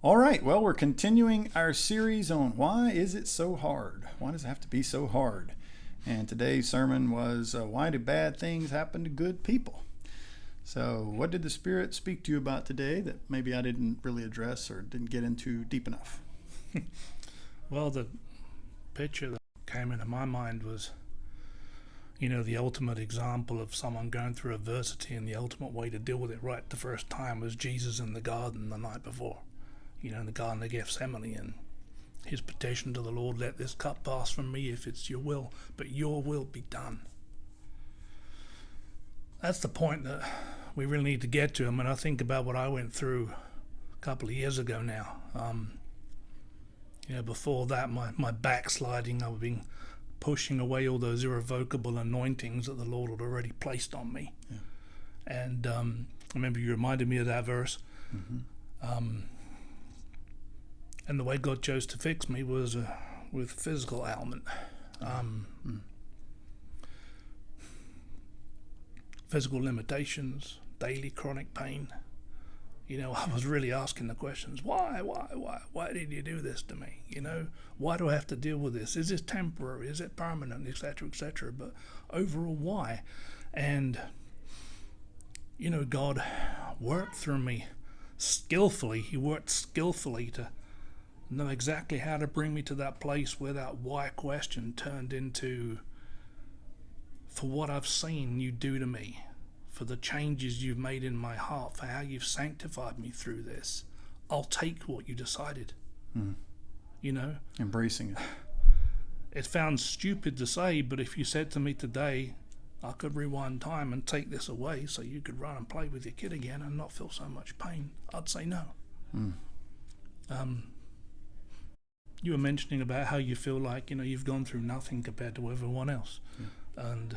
All right, well, we're continuing our series on why is it so hard? Why does it have to be so hard? And today's sermon was why do bad things happen to good people? So, what did the Spirit speak to you about today that maybe I didn't really address or didn't get into deep enough? Well, the picture that came into my mind was, the ultimate example of someone going through adversity, and the ultimate way to deal with it right the first time was Jesus in the garden the night before, in the Garden of Gethsemane, and his petition to the Lord, let this cup pass from me if it's your will, but your will be done. That's the point that we really need to get to. I mean, I think about what I went through a couple of years ago now. Before that, my backsliding, I've been pushing away all those irrevocable anointings that the Lord had already placed on me. Yeah. And I remember you reminded me of that verse. Mm-hmm. And the way God chose to fix me was with physical ailment. Physical limitations, daily chronic pain. I was really asking the questions, why did you do this to me? Why do I have to deal with this? Is this temporary? Is it permanent? Etc., etc. But overall, why? And, God worked through me skillfully. He worked skillfully to know exactly how to bring me to that place where that why question turned into, for what I've seen you do to me, for the changes you've made in my heart, for how you've sanctified me through this, I'll take what you decided. Embracing it. It sounds stupid to say, but if you said to me today, I could rewind time and take this away so you could run and play with your kid again and not feel so much pain, I'd say no. You were mentioning about how you feel like, you've gone through nothing compared to everyone else. Yeah. And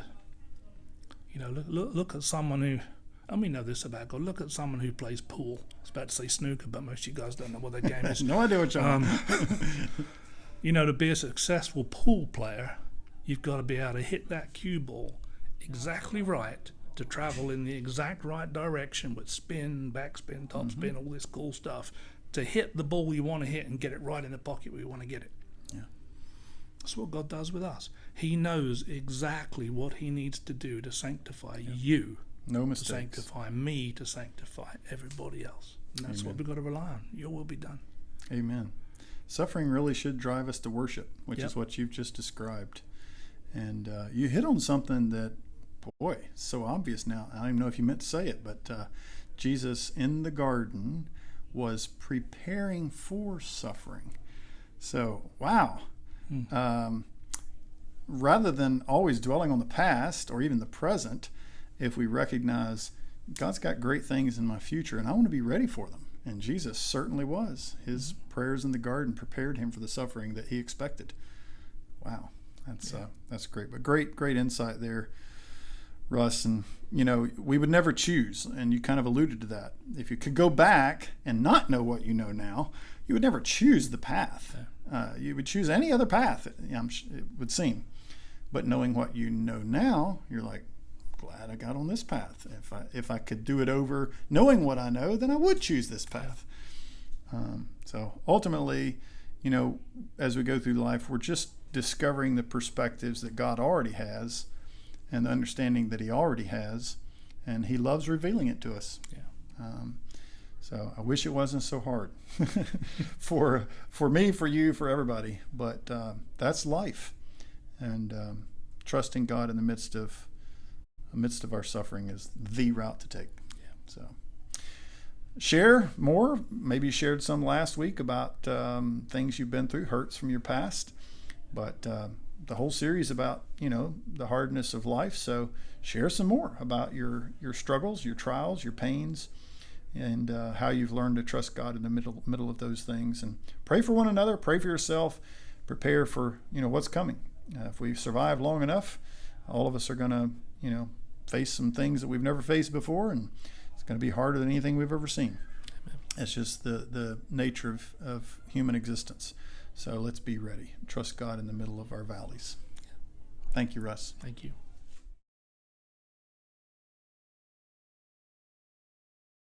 look at someone who, and we know this about God, look at someone who plays pool. I was about to say snooker, but most of you guys don't know what that game is. No idea what you're on. To be a successful pool player, you've got to be able to hit that cue ball exactly right to travel in the exact right direction with spin, backspin, topspin, all this cool stuff, to hit the ball you want to hit and get it right in the pocket where you want to get it. Yeah. That's what God does with us. He knows exactly what he needs to do to sanctify you. No mistakes. To sanctify me, to sanctify everybody else. And that's what we've got to rely on. Your will be done. Amen. Suffering really should drive us to worship, which is what you've just described. And you hit on something that, boy, it's so obvious now. I don't even know if you meant to say it, but Jesus in the garden was preparing for suffering. So, wow. Rather than always dwelling on the past or even the present, if we recognize God's got great things in my future and I want to be ready for them. And Jesus certainly was. His prayers in the garden prepared him for the suffering that he expected. Wow. That's great. But great insight there, Russ. And, we would never choose, and you kind of alluded to that. If you could go back and not know what you know now, you would never choose the path. You would choose any other path, it would seem. But knowing what you know now, you're like, glad I got on this path. If I could do it over knowing what I know, then I would choose this path. So ultimately, as we go through life, we're just discovering the perspectives that God already has and the understanding that he already has, and he loves revealing it to us. Yeah. So I wish it wasn't so hard for me, for you, for everybody. But that's life, and trusting God in the midst of our suffering is the route to take. Yeah. So share more. Maybe you shared some last week about things you've been through, hurts from your past, but the whole series about the hardness of life. So share some more about your struggles, your trials, your pains, and how you've learned to trust God in the middle of those things. And pray for one another, pray for yourself, prepare for what's coming. If we survive long enough, all of us are going to face some things that we've never faced before, and it's going to be harder than anything we've ever seen. Amen. It's just the nature of human existence. So let's be ready. Trust God in the middle of our valleys. Thank you, Russ. Thank you.